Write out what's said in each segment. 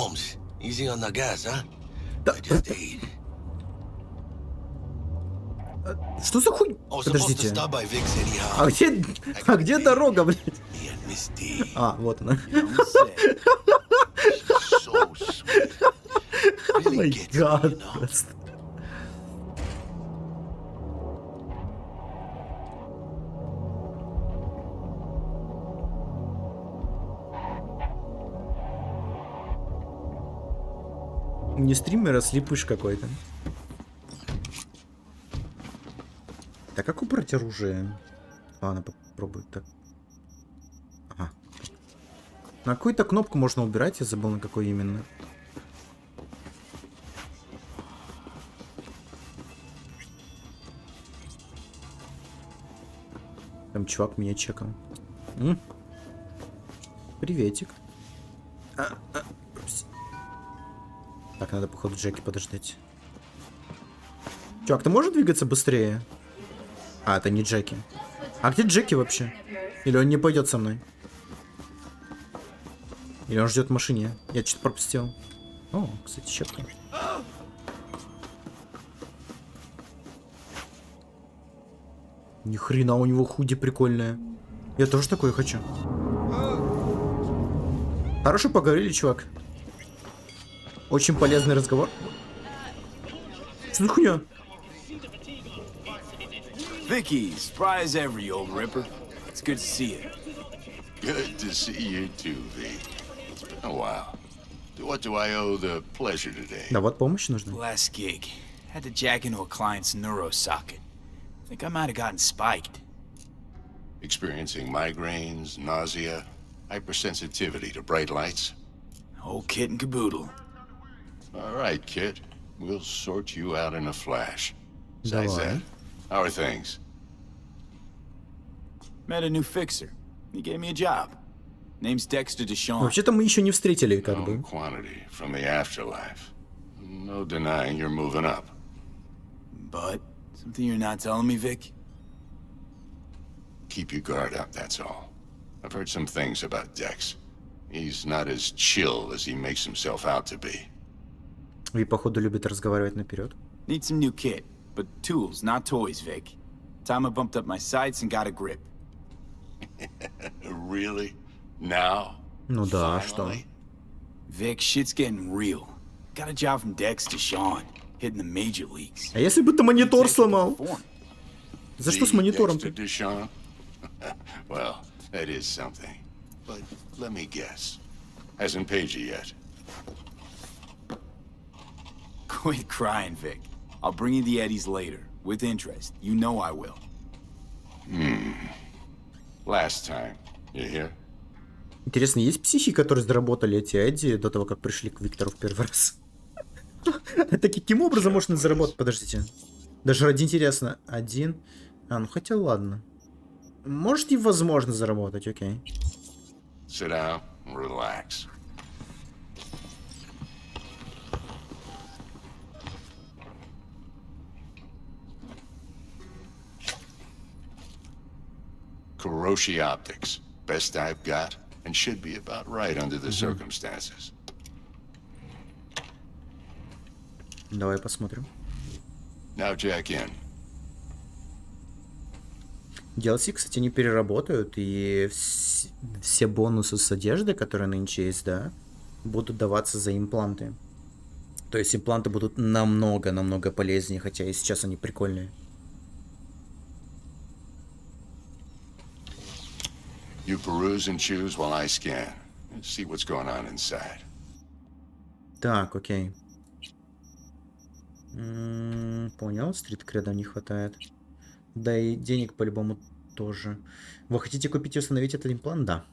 Holmes, easy on the gas, huh? Да. I just ate. Что за хуй? Oh, supposed to Подождите. stop by Vic's anyhow. А где дорога, блядь? Me and Miss D. А, вот она. Young said. She's so sweet. О Really май gets me, гад, you know? просто. Не стример, а слепыш какой-то. Так, как убрать оружие? Ладно, попробую так. Ага. На какую-то кнопку можно убирать, я забыл, на какой именно. Там чувак меня чекал. Приветик. Так, надо, походу, Джеки подождать. Чувак, ты можешь двигаться быстрее? А, это не Джеки. А где Джеки вообще? Или он не пойдет со мной? Или он ждет в машине? Я что-то пропустил. О, кстати, щепка. Ни хрена у него худи прикольная. Я тоже такое хочу. Хорошо поговорили, чувак. Очень полезный разговор. Что за хуйня? Vicky, spry as ever, you old ripper. It's good to see you. Good to see you too, V. It's been a while. To what do I owe the pleasure today? Да, вот помощь нужна. Last gig. Had to jack into a client's neuro socket. Think I might have gotten spiked. Experiencing migraines, nausea, hypersensitivity to bright lights? Whole kit and caboodle. All right, kid. We'll sort you out in a flash. Besides Давай. that, how are things? Met a new fixer. He gave me a job. Name's Dexter Deshawn. Вообще-то мы еще не встретили, как Known бы. quantity from the afterlife. No denying you're moving up. But something you're not telling me, Vic? Keep your guard up, that's all. I've heard some things about Dex. He's not as chill as he makes himself out to be. И, походу, любит разговаривать наперед. Need some new kit, but tools, not toys, Vic. Time I bumped up my sights and got a grip. Really? Now? Ну да, что? Finally? Vic, shit's getting real. Got a job from Dex Deshawn, hitting the major leagues. А если бы ты монитор сломал? Perform. За что с The монитором? Dexter Deshawn? Well, that is something. But let me guess. Hasn't paid you yet. Quit crying, Vic. I'll bring you the eddies later, with interest. You know I will. Last time. You hear? Интересно, есть психи, которые заработали эти Эдди до того, как пришли к Виктору в первый раз? Это каким образом можно заработать? Подождите. Даже ради интересно. Один. А, ну хотя ладно. Может и возможно заработать, окей. Sit down and relax. Kuroshi Optics. Best I've got, and should be about right under the circumstances. Давай посмотрим. Now jack in. DLC, кстати, не переработают, и все бонусы с одежды, которые нынче есть, да, будут даваться за импланты. То есть импланты будут намного полезнее, хотя и сейчас они прикольные. You peruse and choose while I scan. And see what's going on inside. Так, окей. Понял, стрит-креда не хватает. Да и денег по-любому тоже. Вы хотите купить и установить этот имплант? Да.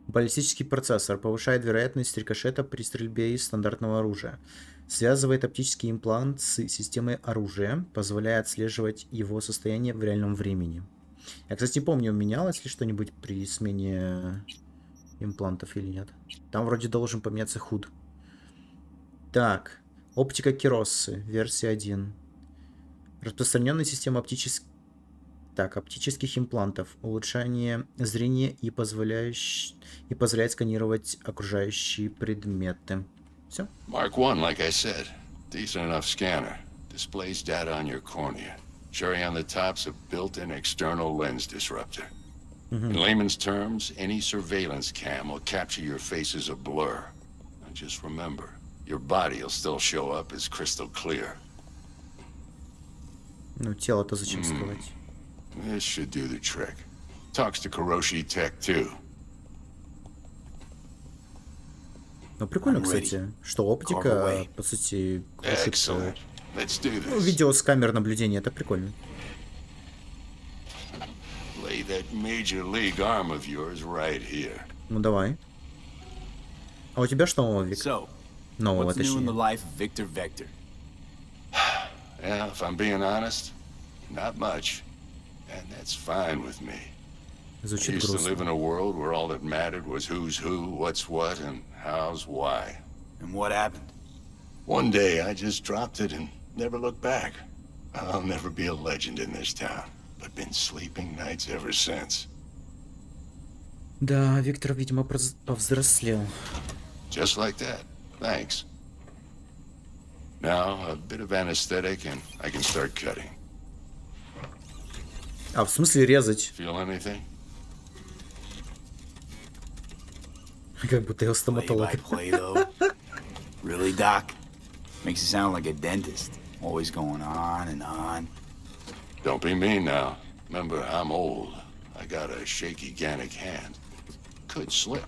Баллистический процессор повышает вероятность рикошета при стрельбе из стандартного оружия. Связывает оптический имплант с системой оружия, позволяя отслеживать его состояние в реальном времени. Я, кстати, не помню, менялось ли что-нибудь при смене имплантов или нет. Там вроде должен поменяться худ. Так. Оптика Кироссы. Версия 1. Распространенная система Так, оптических имплантов. Улучшение зрения и позволяет сканировать окружающие предметы. Все. Mark 1, like I said. Decent enough scanner. Displays data on your cornea. Cherry on the top's a built-in external lens disruptor. In layman's terms, any surveillance cam will capture your face as a blur. And just remember, your body will still show up as crystal clear. Ну, тело-то зачем скрывать? This should do the trick. Talks to Kuroshi Tech too. Ну, прикольно, I'm ready. кстати, что оптика, Carve away. по сути, глушит, Excellent. Let's do ну, this. видео с камер наблюдения, это прикольно. Lay that major league arm of yours right here. Ну, давай. А у тебя что нового, Вик? So, Нового, what's new in the точнее. life of Victor Vector? Yeah, if I'm being honest, not much. And that's fine with me. I Звучит used to live грустно. in a world where all that mattered was who's who, what's what, and how's why. And what happened? One day I just dropped it and never looked back. I'll never be a legend in this town, but been sleeping nights ever since. Да, Виктор, видимо, повзрослел. Just like that. Thanks. Now, a bit of anesthetic and I can start cutting. А, в смысле резать? Feel anything? Как будто я Play стоматолог. by play, though. Really, Doc? Makes you sound like a dentist. Always going on and on. Don't be mean now. Remember, I'm old. I got a shaky Gannic hand. Could slip.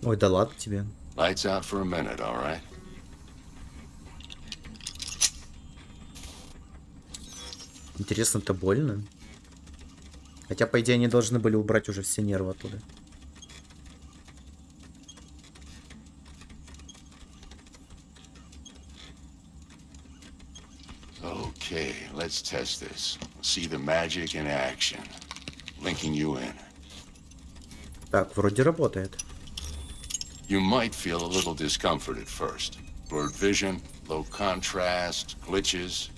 Ой, да ладно тебе. Lights out for a minute, all right? Интересно, это больно? Хотя, по идее, они должны были убрать уже все нервы оттуда. Okay, let's test this. See the magic in action. Linking you in. Так, вроде работает. You might feel a little discomfort at first. Blurred vision, low contrast, glitches.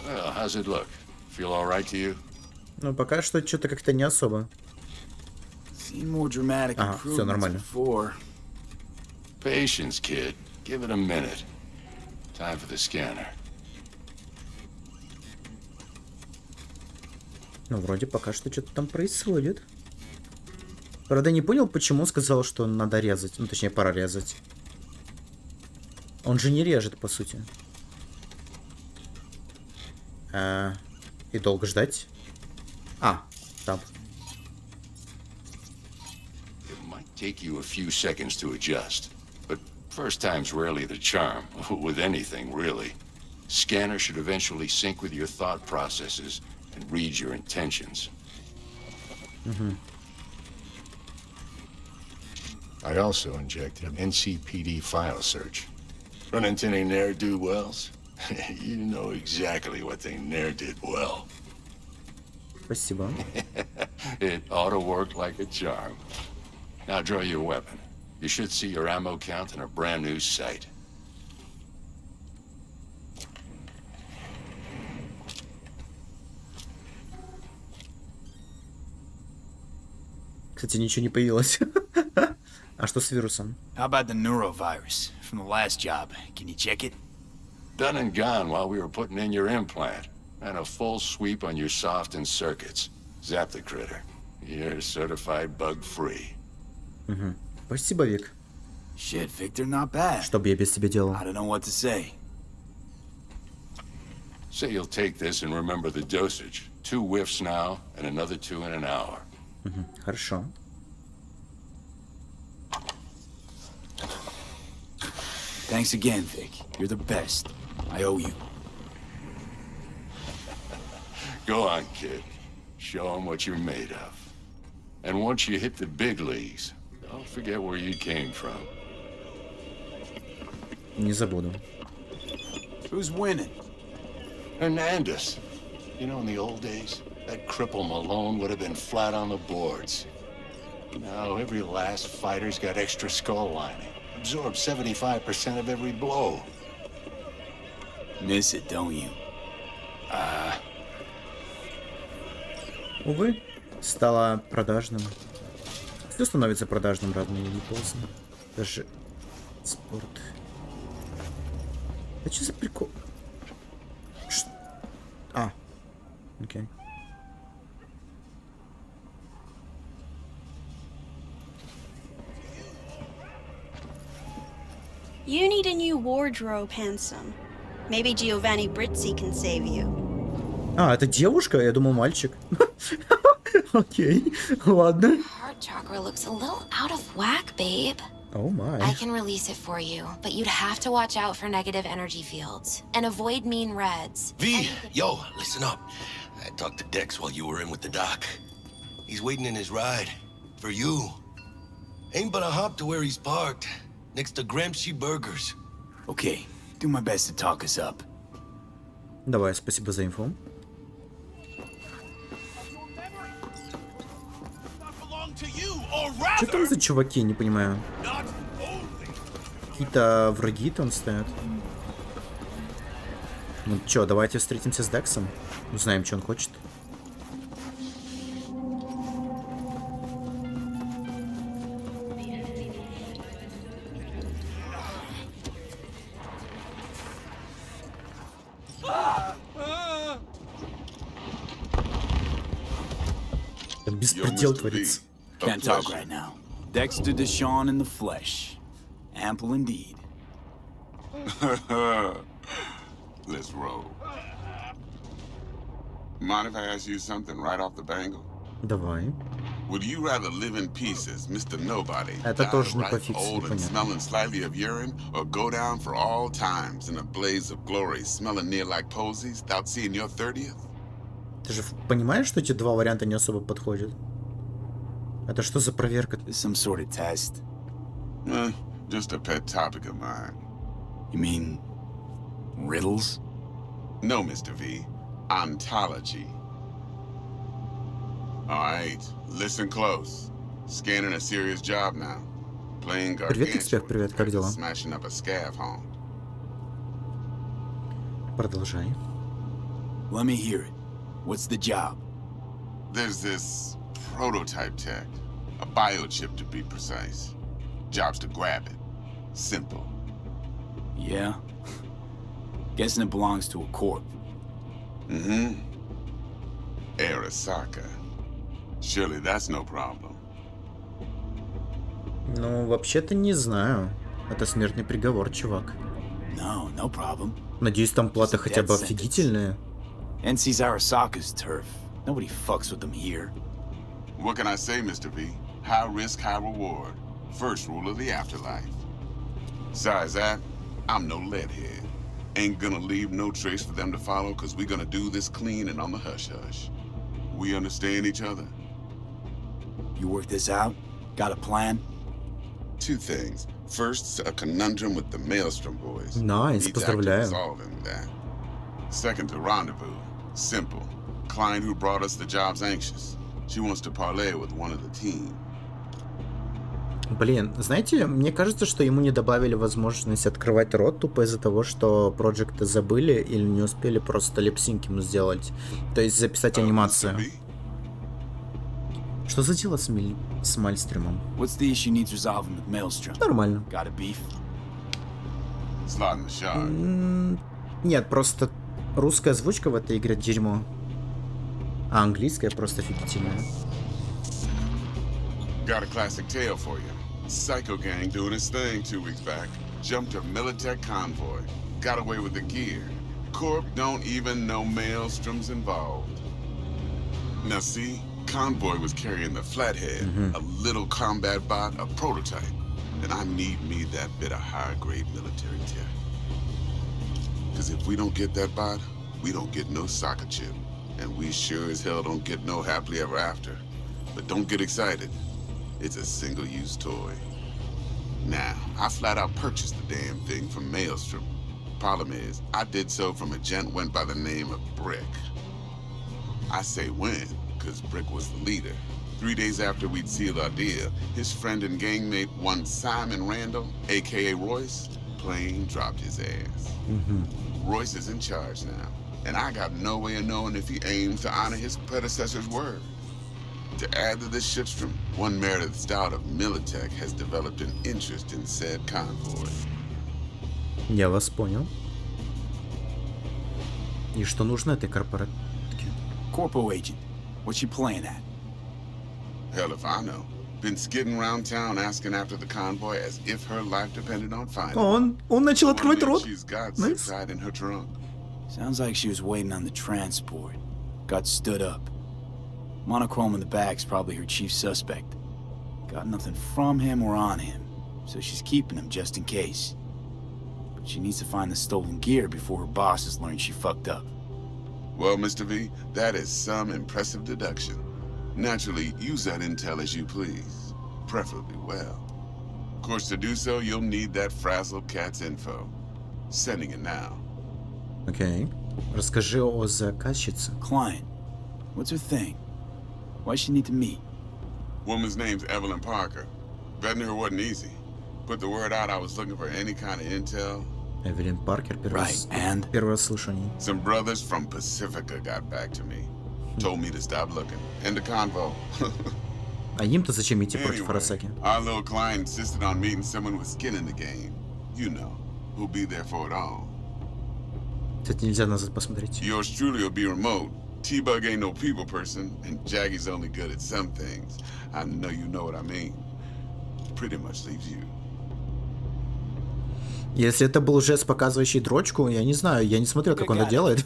Well, how's it look? Feel all right to you? Ну, пока что что-то как-то не особо. Seen more dramatic Ага, всё improvements нормально. before. Patience, kid. Give it a minute. Time for the scanner. Ну, вроде пока что что-то там происходит. Правда, не понял, почему он сказал, что надо резать. Ну, точнее, пора резать. Он же не режет, по сути. И долго ждать? А, там. It might take you a few seconds to adjust, but first time's rarely the charm, with anything, really. Scanner should eventually sync with your thought processes and read your intentions. I also injected an NCPD file search. Run into any ne'er-do-wells? You know exactly what they ne'er did well. Спасибо. It ought to work like a charm. Now draw your weapon. You should see your ammo count in a brand new sight. Кстати, ничего не появилось. А что с вирусом? How about the neurovirus from the last job? Can you check it? Done and gone while we were putting in your implant. And a full sweep on your soft and circuits. Zap the critter. You're certified bug-free. Спасибо, Вик. Shit, Victor, not bad. Что бы я без тебя делал? I don't know what to say. Say you'll take this and remember the dosage. 2 whiffs now, and another 2 in an hour. Хорошо. Thanks again, Vic. You're the best. I owe you. Go on, kid. Show them what you're made of. And once you hit the big leagues, don't forget where you came from. Не забуду. Who's winning? Hernandez. You know, in the old days, that cripple Malone would have been flat on the boards. Now every last fighter's got extra skull lining. Absorb 75% of every blow. Miss it, don't you? Увы, стало продажным. Все становится продажным рано или поздно. Даже спорт. А что за прикол? А, окей. You need a new wardrobe, handsome. Maybe Giovanni Brizzi can save you. А, это девушка? Я думал, мальчик. Окей, ладно. Heart chakra looks a little out of whack, babe. Oh my. I can release it for you, but you'd have to watch out for negative energy fields and avoid mean reds. V, yo, listen up. I talked to Dex while you were in with the doc. He's waiting in his ride. For you. Ain't but a hop to where he's parked. Next to Gramsci Burgers. Okay, do my best to talk us up. Давай, спасибо за инфу. Что там за чуваки, не понимаю. Какие-то враги там стоят. Ну чё, давайте встретимся с Дексом. Узнаем, что он хочет. Там беспредел творится. Can't talk right now. Dexter Deshawn in the flesh. Ample indeed. Let's roll. Mind if I ask you something right off the bangle? Давай. Would you rather live in pieces, Mr. Nobody, Это die тоже не ripe, по фиксу, old and понятно. smelling slightly of urine, or go down for all times in a blaze of glory, smelling near like posies, without seeing your 30th? Ты же понимаешь, что эти два варианта не особо подходят? Это что за проверка? There's some sort of test. Just a pet topic of mine. You mean riddles? No, Mr. V. Ontology. Alright, listen close. Scanning a serious job now. Playing Привет, эксперт, gargantuan привет, как compared to дела? smashing up a scav home. Продолжай. Let me hear it. What's the job? There's this prototype tech. A biochip to be precise. Job's to grab it. Simple. Yeah? Guessing it belongs to a corp. Mm-hmm. Arasaka. Surely that's no problem. Ну, вообще-то не знаю. Это смертный приговор, чувак. No, no problem. Надеюсь, там плата Just a хотя бы death sentence. офигительная. NC's Arasaka's turf. Nobody fucks with them here. What can I say, Mr. V? High risk, high reward. First rule of the afterlife. Besides that, I'm no leadhead. Ain't gonna leave no trace for them to follow, cause we gonna do this clean and on the hush-hush. We understand each other? You work this out? Got a plan? Two things. First, a conundrum with the Maelstrom boys. Nice, Needs active поздравляю. resolving that. Second, a rendezvous. Simple. Client who brought us the job's anxious. She wants to parlay with one of the team. Блин, знаете, мне кажется, что ему не добавили возможность открывать рот тупо из-за того, что проекты забыли или не успели просто липсинки ему сделать. То есть записать анимацию. Mr. V? Что за дело с Мальстримом? What's the issue needs resolving with Maelstrom? Нормально. Got a beef? Slotting the shard. Нет, просто русская озвучка в этой игре дерьмо. А английская просто офигительная. Got a classic tale for you. Psycho gang doing his thing 2 weeks back. Jumped a Militech convoy. Got away with the gear. Corp don't even know Maelstrom's involved. Now see, convoy was carrying the Flathead, a little combat bot, a prototype. And I need me that bit of high-grade military tech. Cause if we don't get that bot, we don't get no soccer chip. And we sure as hell don't get no happily ever after. But don't get excited. It's a single-use toy. Now, I flat out purchased the damn thing from Maelstrom. Problem is, I did so from a gent went by the name of Brick. I say when, cause Brick was the leader. 3 days after we'd sealed our deal, his friend and gangmate, one Simon Randall, aka Royce, plain dropped his ass. Royce is in charge now, and I got no way of knowing if he aims to honor his predecessor's word. To add to this shitstorm, one Meredith Stout of Militech has developed an interest in said convoy. Я вас понял. И что нужно этой корпоратке? Corpo agent. What's she playing at? Hell if I know. Been skidding around town asking after the convoy as if her life depended on finding it. Он начал открывать рот. She's got Nice. zip-tied in her trunk. Sounds like she was waiting on the transport. Got stood up. Monochrome in the bag's probably her chief suspect. Got nothing from him or on him, so she's keeping him just in case. But she needs to find the stolen gear before her bosses learn she fucked up. Well, Mr. V, that is some impressive deduction. Naturally, use that intel as you please. Preferably well. Of course, to do so, you'll need that frazzled cat's info. Sending it now. Окей. Расскажи о заказчице. Client. What's her thing? Why she need to meet? Woman's name's Evelyn Parker. Vetting her wasn't easy. Put the word out I was looking for any kind of intel. Эвелин Паркер, Right, and? первое слышание. Some brothers from Pacifica got back to me. Told me to stop looking. End the convo. А им-то зачем идти против Anyway, Арасаки? our little client insisted on meeting someone with skin in the game. You know, who'll be there for it all. Кстати, нельзя назад посмотреть. Yours truly will be remote. T-Bug ain't no people person, and Jaggy's only good at some things. I know you know what I mean. Pretty much leaves you. Если это был жест, показывающий дрочку, я не знаю, я не смотрел, как он это делает.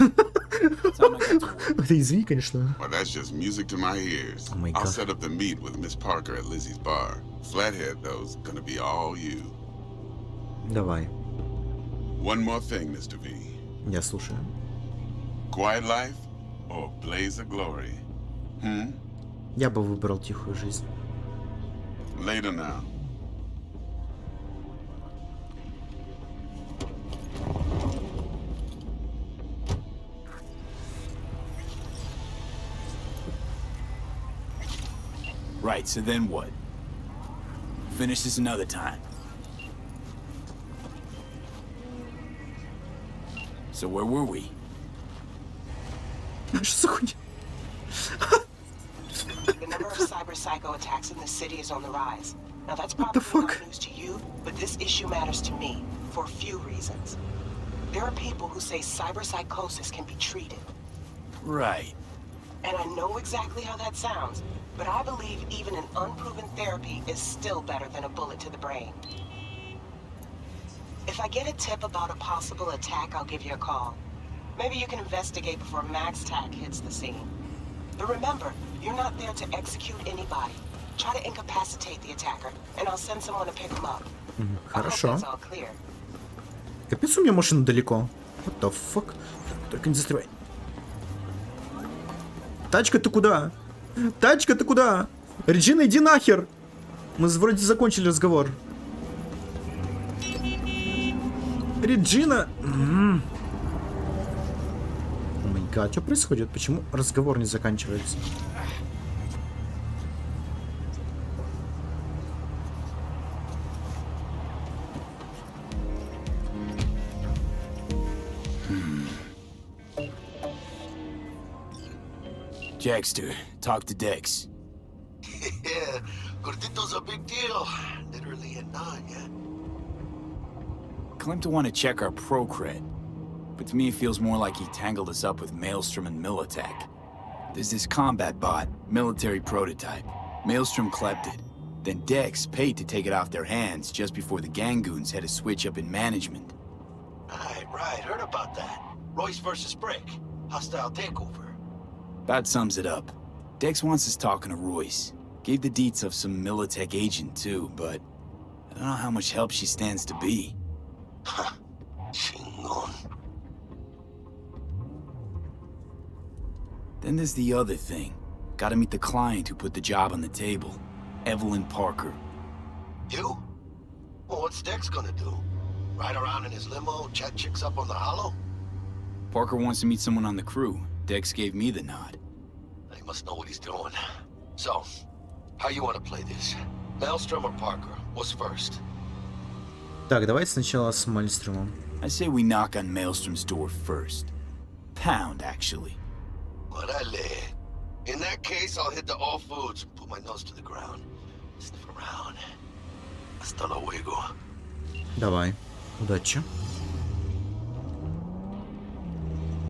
Извини, конечно. Well, that's just music to my ears. Oh my I'll God. set up the meet with Miss Parker at Lizzie's bar. Flathead, though's gonna be all you. Давай, One more thing, Mr. V. я слушаю. Quiet life or blaze of glory? Я бы выбрал тихую жизнь. Later now. Right, so then what? Finish this another time. So where were we? Что за хуйня? The number of cyber psycho attacks in the city is on the rise. Now that's What the probably fuck? not news to you, but this issue matters to me for a few reasons. There are people who say cyber psychosis can be treated. Right. And I know exactly how that sounds, but I believe even an unproven therapy is still better than a bullet to the brain. If I get a tip about a possible attack, I'll give you a call. Maybe you can investigate before Max Tack hits the scene. But remember, you're not there to execute anybody. Try to incapacitate the attacker, and I'll send someone to pick him up. I hope Хорошо. that's all clear. Капец, у меня машина далеко. What the fuck? Только не застревай. Тачка, ты куда? Тачка, ты куда? Реджина, иди нахер! Мы вроде закончили разговор. Реджина! О май гад, что происходит? Почему разговор не заканчивается? Jackster, talk to Dex. Yeah, Gordito's a big deal. Literally and not, yeah. Claimed to want to check our pro cred, but to me it feels more like he tangled us up with Maelstrom and Militech. There's this combat bot, military prototype. Maelstrom clept it. Then Dex paid to take it off their hands just before the Gangoons had a switch up in management. Right, heard about that. Royce versus Brick. Hostile takeover. That sums it up. Dex wants us talking to Royce. Gave the deets of some Militech agent too, but I don't know how much help she stands to be. Huh. Chingon. Then there's the other thing. Gotta meet the client who put the job on the table. Evelyn Parker. You? Well, what's Dex gonna do? Ride around in his limo, chat chicks up on the hollow? Parker wants to meet someone on the crew. Dex gave me the nod. He must know what he's doing. So, How you want to play this? Maelstrom or Parker? What's first? Так, давайте сначала с Мальстрюмом. I say we knock on Maelstrom's door first. Pound, actually. Orale. In that case, I'll hit the all foods and put my nose to the ground. Sniff around. Hasta luego. Давай. Удачи.